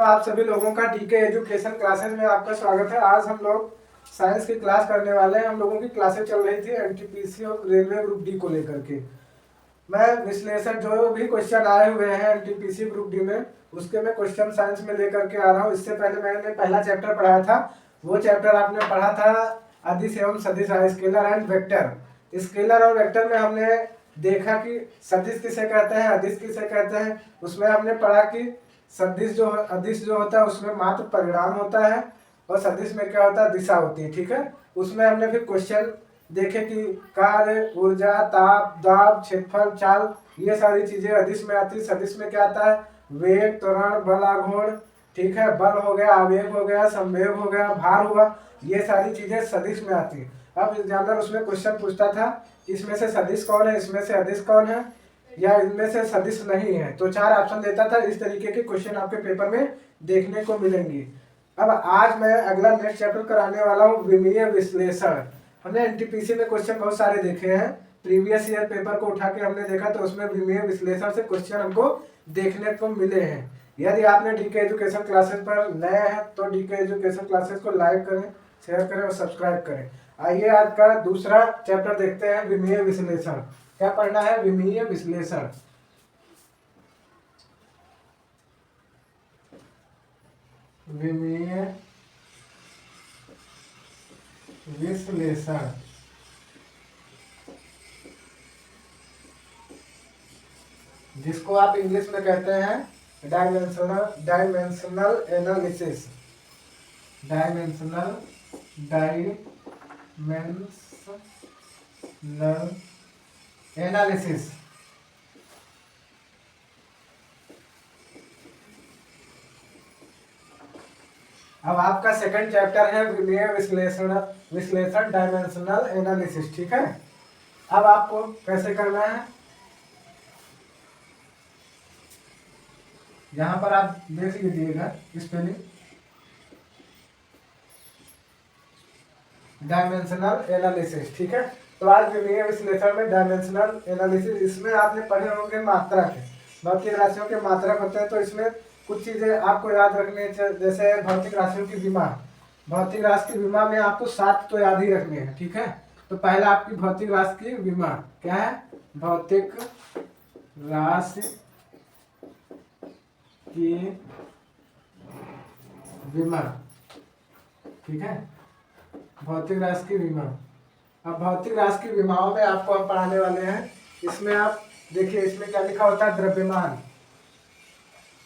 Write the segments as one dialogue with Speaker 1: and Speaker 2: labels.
Speaker 1: आप सभी लोगों का डीके एजुकेशन क्लासेस में आपका स्वागत है। आज हम लोग साइंस की क्लास करने वाले हैं। हम लोगों की क्लासेस चल रही थी एनटीपीसी और रेलवे ग्रुप डी को लेकर के। मैं विश्लेषण जो भी क्वेश्चन आए हुए हैं एनटीपीसी ग्रुप डी में उसके मैं क्वेश्चन साइंस में लेकर के आ रहा हूँ। इससे पहले मैंने पहला चैप्टर पढ़ाया था, वो चैप्टर आपने पढ़ा था अदिश एवं सदिश, स्केलर एंड वेक्टर। स्केलर और वेक्टर में हमने देखा कि सदिश किसे कहते हैं, अदिश किसे कहते हैं। उसमें हमने पढ़ा कि सदिश अदिश जो होता है उसमें मात्र परिणाम होता है और सदिश में क्या होता है, दिशा होती है। ठीक है, उसमें हमने फिर क्वेश्चन देखे कि कार्य, ऊर्जा, ताप, दाब, क्षेत्रफल, चाल, ये सारी चीजें अदिश में आती है। सदिश में क्या आता है, वेग, त्वरण, बल, आघूर्ण। ठीक है, बल हो गया, आवेग हो गया, संवेग हो गया, भार हुआ, ये सारी चीजें सदिश में आती है। अब एग्जामिनर उसमें क्वेश्चन पूछता था इसमें से सदिश कौन है, इसमें से अदिश कौन है, या इनमें से सदिश नहीं है, तो 4 ऑप्शन देता था। इस तरीके के क्वेश्चन आपके पेपर में देखने को मिलेंगे। अब आज मैं अगला नेक्स्ट चैप्टर कराने वाला हूँ विमीय विश्लेषण। हमने एनटीपीसी में क्वेश्चन बहुत सारे देखे हैं, प्रीवियस ईयर पेपर को उठा के हमने देखा तो उसमें विमीय विश्लेषण से क्वेश्चन हमको देखने को मिले हैं। यदि आपने डीके एजुकेशन क्लासेस पर नए हैं तो डीके एजुकेशन क्लासेस को लाइक करें, शेयर करें और सब्सक्राइब करें। आइए आज का दूसरा चैप्टर देखते हैं, विमीय विश्लेषण। क्या पढ़ना है, विमीय विश्लेषण। विमीय विश्लेषण जिसको आप इंग्लिश में कहते हैं डायमेंशनल एनालिसिस। Dimensional analysis. अब आपका सेकंड चैप्टर है विमीय विश्लेषण डायमेंशनल एनालिसिस। ठीक है, अब आपको कैसे करना है, यहां पर आप देख लीजिएगा स्पेलिंग, डायमेंशनल एनालिसिस। ठीक है, तो आज विमीय विश्लेषण में डायमेंशनल एनालिसिस, इसमें आपने पढ़े होंगे मात्रा के, भौतिक राशियों के मात्रक होते हैं। तो इसमें कुछ चीजें आपको याद रखनी है, जैसे भौतिक राशियों की विमा। भौतिक राशि की विमा में आपको 7 तो याद ही रखने हैं। ठीक है, तो पहला आपकी भौतिक राशि की विमा क्या है, भौतिक राशि की विमा। ठीक है, भौतिक राशि की विमा। अब भौतिक राशि की विमाओं में आपको हम पढ़ाने वाले हैं। इसमें आप देखिए, इसमें क्या लिखा होता है, द्रव्यमान।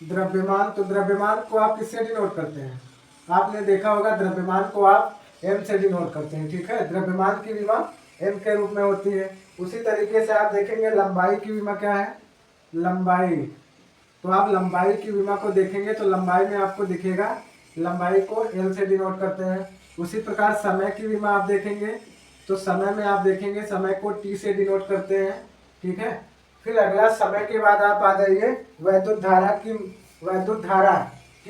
Speaker 1: द्रव्यमान, तो द्रव्यमान को आप किससे डिनोट करते हैं, आपने देखा होगा द्रव्यमान को आप m से डिनोट करते हैं। ठीक है, द्रव्यमान की विमा m के रूप में होती है। उसी तरीके से आप देखेंगे लंबाई की विमा क्या है, लंबाई। तो आप लंबाई की विमा को देखेंगे तो लंबाई में आपको दिखेगा, लंबाई को l से डिनोट करते हैं। उसी प्रकार समय की विमा आप देखेंगे तो समय में आप देखेंगे समय को t से डिनोट करते हैं। ठीक है, फिर अगला समय के बाद आप आ जाइए वैद्युत धारा की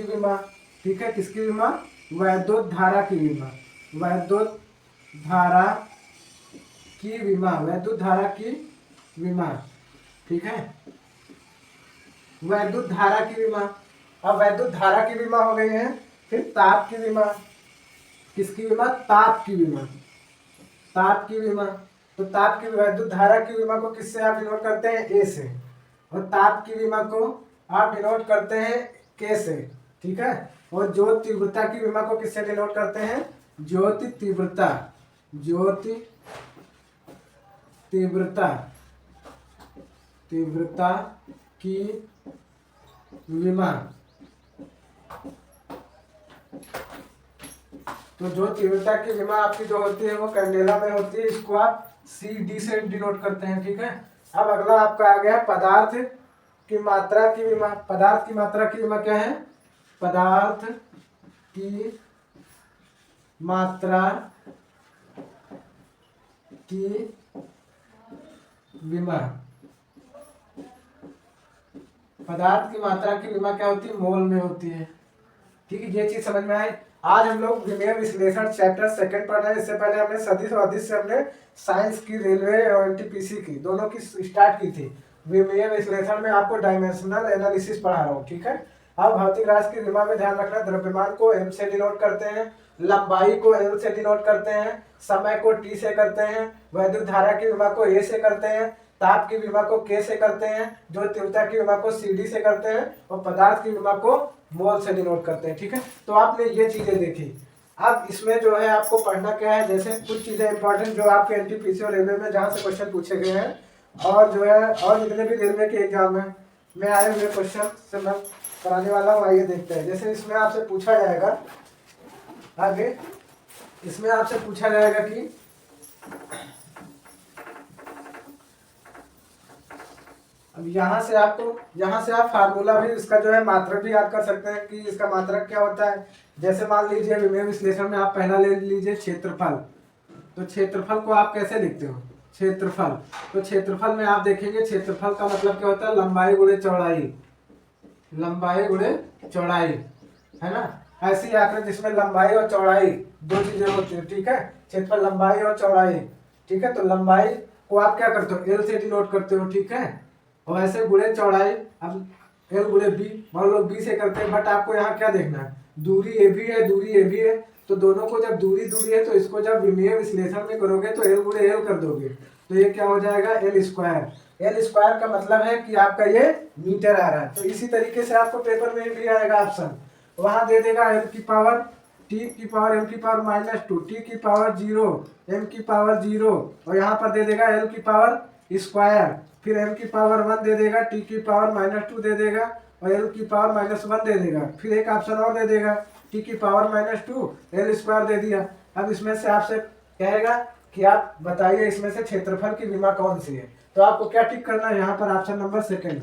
Speaker 1: विमा। ठीक है, किसकी विमा, वैद्युत धारा की विमा। वैद्युत धारा की विमा, वैद्युत धारा की विमा। ठीक है, वैद्युत धारा की विमा। अब वैद्युत धारा की विमा हो गई है। फिर ताप की विमा, किसकी विमा, ताप की विमा। ताप की विमा, तो ताप की वैद्युत धारा की विमा को किससे आप डिनोट करते हैं, ए से, और ताप की विमा को आप डिनोट करते हैं के से। ठीक है, और ज्योति तीव्रता की विमा को किससे डिनोट करते हैं, ज्योति तीव्रता। ज्योति तीव्रता की विमा। तो जो तीव्रता की विमा आपकी जो होती है वो कैंडेला में होती है, इसको आप CD से डिनोट करते हैं। ठीक है, अब अगला आपका आ गया पदार्थ की मात्रा की विमा। पदार्थ की मात्रा की विमा क्या है, पदार्थ की मात्रा की विमा। पदार्थ की मात्रा की विमा क्या होती है, मोल में होती है। ठीक है, ये चीज समझ में आई। आज हम लोग विमीय विश्लेषण चैप्टर सेकंड पढ़ रहे हैं। इससे पहले हमने सदिश और अदिश से हमने साइंस की, रेलवे और एनटीपीसी की, दोनों की स्टार्ट की थी। विमीय विश्लेषण में आपको डायमेंशनल एनालिसिस पढ़ा रहा हूँ। ठीक है, अब भौतिक राशि की विमा में ध्यान रखना, द्रव्यमान को m से डिनोट करते हैं, लंबाई को l से डिनोट करते हैं, समय को t से करते हैं, वैद्युत धारा की विमा को a से करते हैं, ताप की विमा को k से करते हैं, जो तीव्रता की विमा को cd से करते हैं, और पदार्थ की विमा को मोल से डिनोट करते हैं। ठीक है, तो आपने ये चीजें देखी। अब इसमें जो है आपको पढ़ना क्या है, जैसे कुछ चीजें इंपॉर्टेंट जो आपके एनटीपीसी और रेलवे में जहाँ से क्वेश्चन पूछे गए हैं, और जो है और जितने भी रेलवे के एग्जाम में आए हुए क्वेश्चन से मैं कराने वाला हूँ। आइए देखते हैं। जैसे इसमें आपसे पूछा जाएगा, आगे इसमें आपसे पूछा जाएगा कि अब यहाँ से आप फार्मूला भी इसका जो है मात्रक भी याद कर सकते हैं कि इसका मात्रक क्या होता है। जैसे मान लीजिए विमेय विश्लेषण में आप पहला ले लीजिए क्षेत्रफल। तो क्षेत्रफल को आप कैसे लिखते हो, क्षेत्रफल। तो क्षेत्रफल में आप देखेंगे क्षेत्रफल का मतलब क्या होता है, लंबाई गुणे चौड़ाई, लंबाई गुणे चौड़ाई, है ना। ऐसी आकृति जिसमें लंबाई और चौड़ाई दो चीजें होती है। ठीक है, क्षेत्रफल लंबाई और चौड़ाई। ठीक है, तो लंबाई को आप क्या करते हो, एल से डिनोट करते हो। ठीक है, और ऐसे गुणे चौड़ाई, अब एल गुणे बी, मान लो बी से करते हैं, बट आपको यहाँ क्या देखना है, दूरी ए भी है, दूरी ए भी है। तो दोनों को जब दूरी है तो इसको जब विमीय विश्लेषण में करोगे तो एल गुणे एल कर दोगे, तो ये क्या हो जाएगा, एल स्क्वायर। एल स्क्वायर का मतलब है कि आपका ये मीटर आ रहा है। तो इसी तरीके से आपको पेपर में भी आएगा ऑप्शन, वहां दे देगा एल की पावर टी की पावर एम की पावर -2, टी की पावर 0, एम की पावर 0, और यहाँ पर दे देगा एल की पावर स्क्वायर, फिर एम की पावर 1 दे देगा, टी की पावर -2 दे देगा, और एल की पावर -1 दे देगा। फिर एक ऑप्शन और दे देगा, टी की पावर -2, एल स्क्वायर दे दिया। अब इसमें से आपसे कहेगा कि आप बताइए इसमें से क्षेत्रफल की विमा कौन सी है, तो आपको क्या टिक करना है, यहाँ पर ऑप्शन नंबर 2।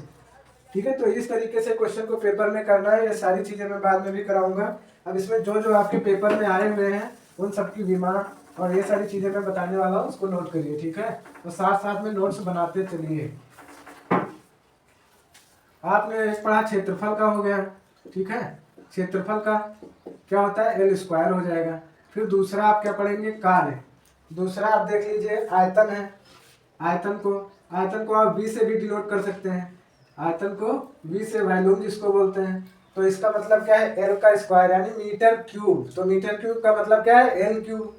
Speaker 1: ठीक है, तो इस तरीके से क्वेश्चन को पेपर में करना है। ये सारी चीजें मैं बाद में भी कराऊंगा। अब इसमें जो जो आपके पेपर में आए हुए हैं उन सबकी विमा और ये सारी चीजें मैं बताने वाला हूँ, उसको नोट करिए। ठीक है, तो साथ साथ में नोट्स बनाते चलिए। आपने एक पढ़ा क्षेत्रफल का हो गया। ठीक है, क्षेत्रफल का क्या होता है, एल स्क्वायर हो जाएगा। फिर दूसरा आप क्या पढ़ेंगे, कार्य। दूसरा आप देख लीजिए आयतन है। आयतन को आप v से भी डिनोट कर सकते हैं। आयतन को v से वॉल्यूम जिसको बोलते हैं, तो इसका मतलब क्या है, एल का स्क्वायर यानी मीटर क्यूब। तो मीटर क्यूब का मतलब क्या है, एल क्यूब।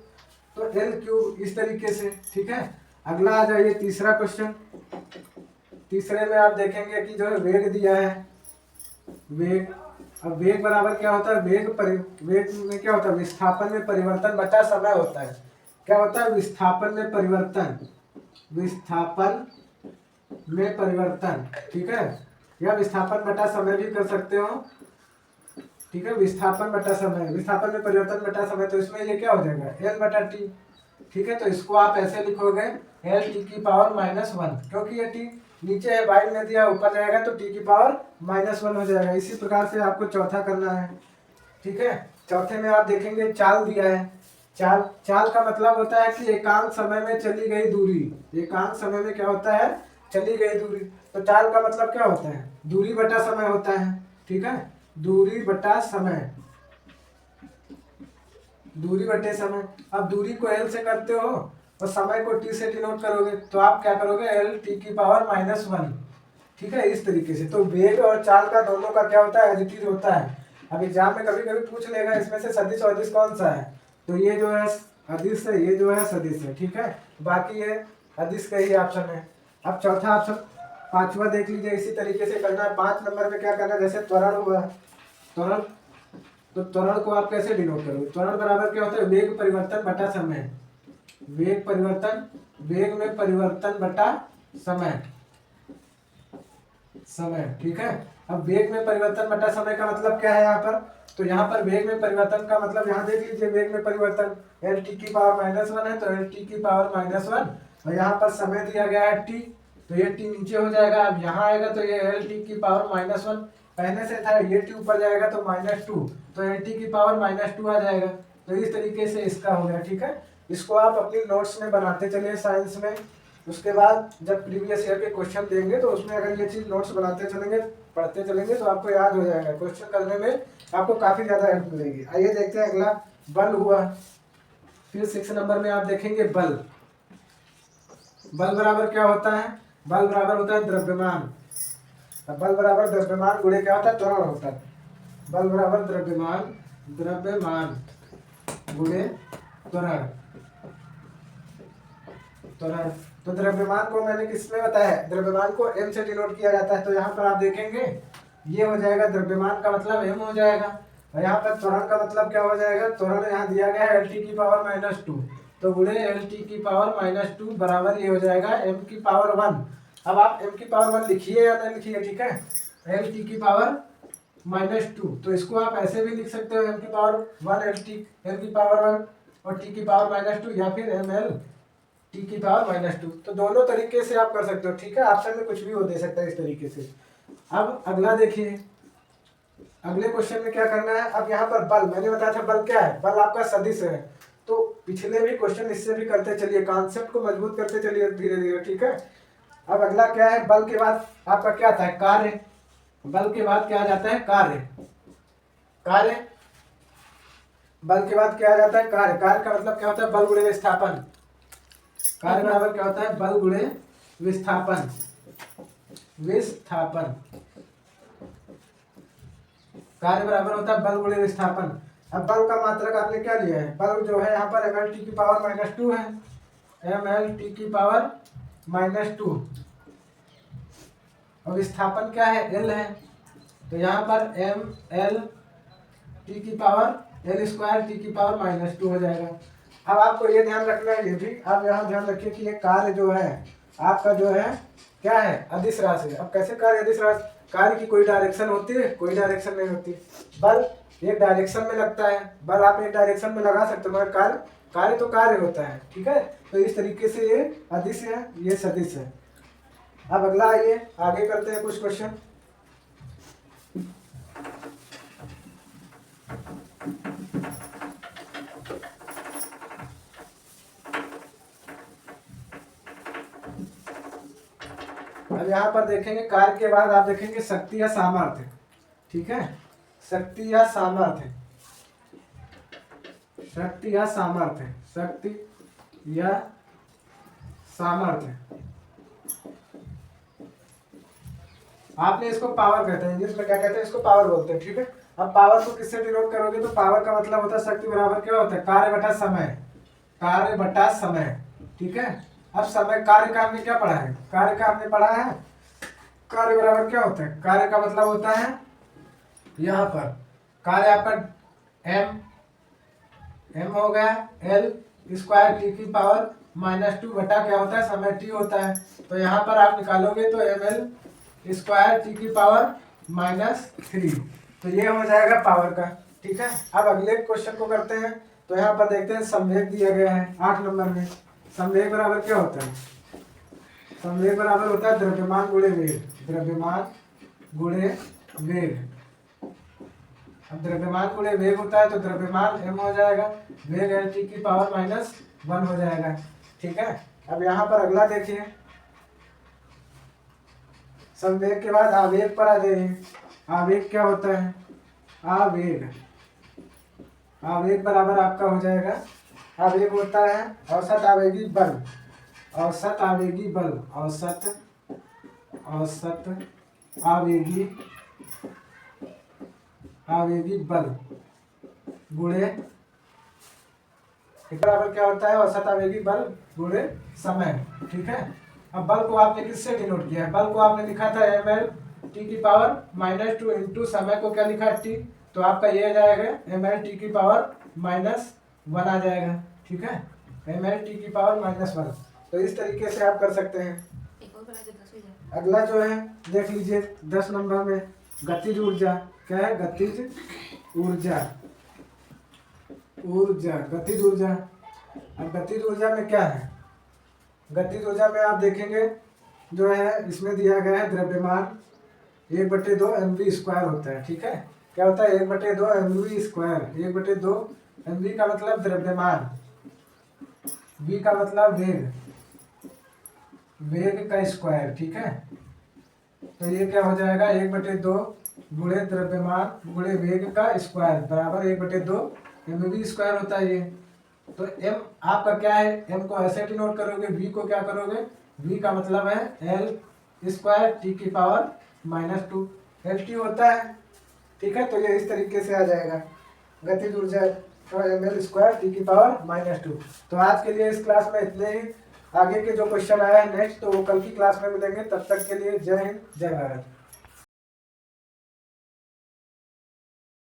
Speaker 1: तो एल क्यूब इस तरीके से। ठीक है, अगला आ जाइए तीसरा क्वेश्चन। तीसरे में आप देखेंगे कि जो है वेग दिया है, वेग। अब वेग बराबर क्या होता है, वेग में क्या होता है, विस्थापन में परिवर्तन बटा समय होता है। क्या होता है, विस्थापन में परिवर्तन, विस्थापन में परिवर्तन। ठीक है, या विस्थापन बटा समय भी कर सकते हो। ठीक है, विस्थापन बटा समय, विस्थापन में परिवर्तन बटा समय, तो इसमें ये क्या हो जाएगा, एल बटा टी। ठीक है, तो इसको आप ऐसे लिखोगे, एल टी की पावर -1, क्योंकि ये टी नीचे है, वाई ने दिया, ऊपर जाएगा तो टी की पावर -1 हो जाएगा। इसी प्रकार से आपको चौथा करना है। ठीक है, चौथे में आप देखेंगे चाल दिया है। चाल का मतलब होता है कि एकांक समय में चली गई दूरी। एकांक समय में क्या होता है, चली गई दूरी। तो चाल का मतलब क्या होता है, दूरी बटा समय होता है। ठीक है, दूरी बटा समय, दूरी बटे समय। अब दूरी को एल से करते हो और समय को टी से डिनोट करोगे, तो आप क्या करोगे, एल टी की पावर -1। ठीक है, इस तरीके से। तो वेग और चाल का दोनों का क्या होता है, एडिटिव होता है। अब एग्जाम में कभी कभी पूछ लेगा इसमें से सदिश और अदिश कौन सा है, तो ये जो है अदिश है, ये जो है सदिश है। ठीक है, बाकी ये अदिश का ही ऑप्शन है। अब चौथा ऑप्शन, पांचवा देख लीजिए, इसी तरीके से करना है। 5 नंबर में क्या करना है, जैसे त्वरण हुआ, त्वरण, तो त्वरण को आप कैसे डिनोट करोगे, त्वरण बराबर क्या होता है, वेग परिवर्तन बटा समय। वेग परिवर्तन, वेग में परिवर्तन बटा समय, समय। ठीक है, अब वेग में परिवर्तन बटा समय का मतलब क्या है यहाँ पर, तो यहाँ पर वेग में परिवर्तन का मतलब यहाँ देख लीजिए, वेग में परिवर्तन एल टी की पावर -1 है, तो एल टी की पावर -1, और यहाँ पर समय दिया गया है टी, तो ये टी नीचे हो जाएगा। अब यहाँ आएगा तो ये एल टी की पावर -1 पहले से था, ये टी ऊपर जाएगा तो -2, तो एल टी की पावर -2 आ जाएगा। तो इस तरीके से इसका हो गया। ठीक है, इसको आप अपनी नोट्स में बनाते चलिए साइंस में। उसके बाद जब प्रीवियस ईयर के क्वेश्चन देंगे तो उसमें अगर ये चीज नोट्स बनाते चलेंगे, पढ़ते चलेंगे, तो आपको याद हो जाएगा। क्वेश्चन करने में आपको काफी ज्यादा हेल्प मिलेगी। आइए देखते हैं अगला, बल हुआ। फिर 6 नंबर में आप देखेंगे बल। बल बराबर क्या होता है, बल बराबर होता है द्रव्यमान। बल बराबर द्रव्यमान गुणे क्या होता है, त्वरण होता है। बल बराबर द्रव्यमान, द्रव्यमान गुणे त्वरण, त्वरण। तो द्रव्यमान को मैंने किसमें बताया है, द्रव्यमान को m से डिनोट किया जाता है। तो यहाँ पर आप देखेंगे ये हो जाएगा, द्रव्यमान का मतलब m हो जाएगा, और यहाँ पर त्वरण का मतलब क्या हो जाएगा, त्वरण यहाँ दिया गया है lt की पावर -2, तो गुणे lt की पावर -2 बराबर ये हो जाएगा m की पावर 1। अब आप m की पावर 1 लिखिए या नहीं लिखिए, ठीक है, lt की पावर -2, तो इसको आप ऐसे भी लिख सकते हो m की पावर 1 lt, m की पावर 1 और t की पावर -2, या फिर ml t की पावर -2। तो दोनों तरीके से आप कर सकते हो, ठीक है, ऑप्शन में कुछ भी हो दे सकता है इस तरीके से। अब अगला देखिए, अगले क्वेश्चन में क्या करना है। अब यहाँ पर बल, मैंने बताया था बल क्या है, बल आपका सदिश है। तो पिछले भी क्वेश्चन इससे भी करते चलिए, कॉन्सेप्ट को मजबूत करते चलिए धीरे धीरे, ठीक है। अब अगला क्या है, बल के बाद आपका क्या आता है, कार्य। बल के बाद क्या आ जाता है, कार्य। कार्य, बल के बाद क्या आ जाता है, कार्य। कार्य का मतलब क्या होता है, बल गुणे विस्थापन। कार्य बराबर क्या होता है, बल गुणे विस्थापन, विस्थापन। कार्य बराबर होता है बल गुणे विस्थापन। अब बल का मात्रक आपने क्या लिया है, बल जो है यहाँ पर ml t की पावर -2 है, ml t की पावर -2, और विस्थापन क्या है, l है, तो यहाँ पर ml t की पावर l² t की पावर -2 हो जाएगा। अब आपको ये ध्यान रखना है, ये भी आप यहाँ ध्यान रखिए कि ये कार्य जो है आपका जो है क्या है, अदिश राशि। अब कैसे कार्य अदिश राशि, कार्य की कोई डायरेक्शन होती है, कोई डायरेक्शन नहीं होती। बल एक डायरेक्शन में लगता है, बल आप एक डायरेक्शन में लगा सकते हो, मगर कार्य, कार्य तो कार्य होता है, ठीक है। तो इस तरीके से ये अदिश है, ये सदिश है। अब अगला आइए आगे करते हैं कुछ क्वेश्चन। अब यहाँ पर देखेंगे कार्य के बाद आप देखेंगे शक्ति या सामर्थ्य, ठीक है, शक्ति या सामर्थ्य, शक्ति या सामर्थ्य, शक्ति या सामर्थ्य। आपने इसको पावर कहते हैं, इंग्लिश में क्या कहते हैं, इसको पावर बोलते हैं, ठीक है। अब पावर को किससे डिनोट करोगे, तो पावर का मतलब होता है शक्ति बराबर क्या होता है, कार्य बटा समय, कार्य बटा समय, ठीक है। अब समय, कार्य का हमने क्या पढ़ा है, कार्य का हमने पढ़ा है, कार्य बराबर क्या होता है, कार्य का मतलब होता है यहाँ पर कार्य आपका m हो गया l² t की पावर -2 बटा क्या होता है, समय t होता है। तो यहाँ पर आप निकालोगे तो ml² t की पावर -3, तो ये हो जाएगा पावर का, ठीक है। अब अगले क्वेश्चन को करते हैं। तो यहाँ पर देखते हैं संवेग दिया गया है 8 नंबर में। संवेग बराबर क्या होता है, संवेग बराबर होता है द्रव्यमान गुणे वेग, द्रव्यमान गुणे वेग। अब द्रव्यमान गुणे वेग होता है तो द्रव्यमान m हो जाएगा, वेग lt की पावर -1 हो जाएगा, ठीक है। अब यहाँ पर अगला देखिए, संवेग के बाद आवेग पर आ जाइए। आवेग क्या होता है, आवेग, आवेग बराबर आपका हो जाएगा, आवेग होता है औसत आवेगी बल, औसत आवेगी बल, औसत, औसत आवेगी, आवेगी बल गुणे, बराबर क्या होता है, औसत आवेगी बल गुणे समय, ठीक है। अब बल को आपने किससे डिनोट किया है, बल को आपने लिखा था ml t की पावर -2 इंटू समय को क्या लिखा t, तो आपका ये आ जाएगा ml t की पावर -1 आ जाएगा, ठीक है, ml t की पावर -1। तो इस तरीके से आप कर सकते हैं। अगला जो है देख लीजिए 10 नंबर में, गतिज ऊर्जा। क्या है, गतिज ऊर्जा, ऊर्जा, गतिज ऊर्जा। अब गतिज ऊर्जा में क्या है, गतिज ऊर्जा में आप देखेंगे जो है इसमें दिया गया है द्रव्यमान 1/2 mv² होता है, ठीक है। क्या होता है, 1/2 mv², 1/2 mv का मतलब द्रव्यमान, v का मतलब वेग, वेग का स्क्वायर, ठीक है। तो ये क्या हो जाएगा, 1/2 गुणे द्रव्यमान गुणे वेग का स्क्वायर बराबर 1/2 mv² होता है ये। तो m आपका क्या है, m को ऐसे डिनोट करोगे, v को क्या करोगे, v का मतलब है l² t की पावर -2, lt होता है ठीक है, तो ये इस तरीके से आ जाएगा, गतिज ऊर्जा ml² T⁻²। तो आज के लिए इस क्लास में इतने ही। आगे के जो क्वेश्चन आया है नेक्स्ट, तो वो कल की क्लास में मिलेंगे। तब तक के लिए जय हिंद, जय भारत।